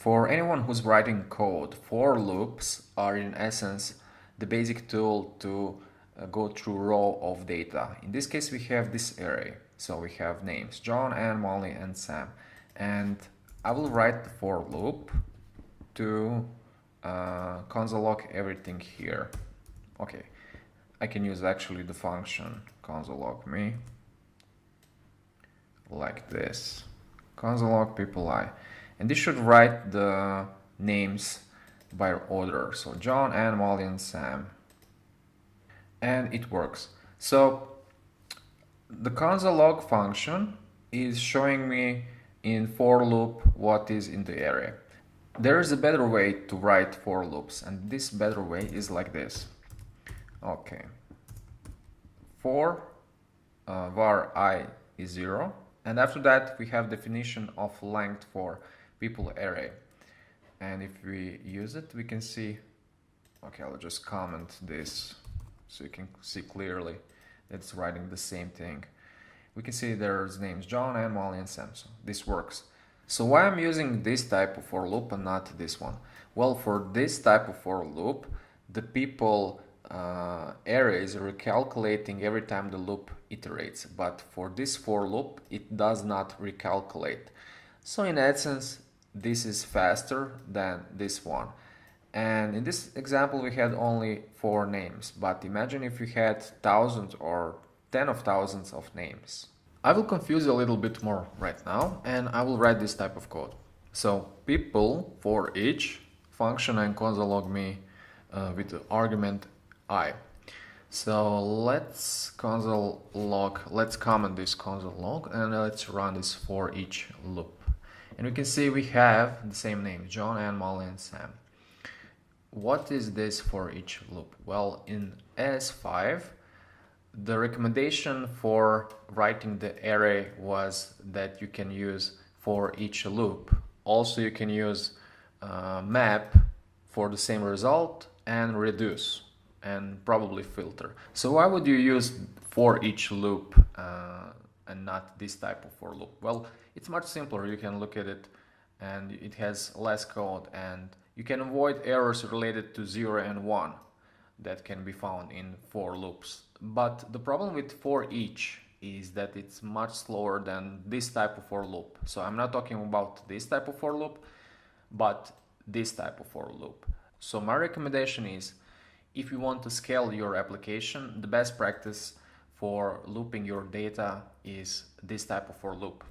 For anyone who's writing code, for loops are in essence the basic tool to go through row of data. In this case we have this array, so we have names John, Anne, Molly and Sam, and I will write the for loop to console log everything here. Okay, I can use actually the function console log me like this, console log people I, and this should write the names by order, so John, Anne, Molly and Sam, and it works. So the console log function is showing me in for loop what is in the array. There is a better way to write for loops, and this better way is like this. Okay, for var I is 0, and after that we have definition of length for people array, and if we use it we can see, okay, I'll just comment this so you can see clearly that it's writing the same thing. We can see there's names John, Anne, Molly and Sam, so this works. So why I'm using this type of for loop and not this one? Well, for this type of for loop, the people array is recalculating every time the loop iterates, but for this for loop it does not recalculate. So in essence this is faster than this one. And in this example we had only 4 names, but imagine if we had thousands or 10 of thousands of names. I will confuse you a little bit more right now, and I will write this type of code. So people for each function and console log me with the argument I. So let's comment this console log and let's run this for each loop. And we can see we have the same name, John, Anne, Molly and Sam. What is this for each loop? Well, in S5 the recommendation for writing the array was that you can use for each loop. Also you can use map for the same result and reduce and probably filter. So why would you use for each loop and not this type of for loop? Well, it's much simpler. You can look at it and it has less code, and you can avoid errors related to 0 and 1 that can be found in for loops. But the problem with for each is that it's much slower than this type of for loop. So I'm not talking about this type of for loop, but this type of for loop. So my recommendation is, if you want to scale your application, the best practice for looping your data is this type of for loop.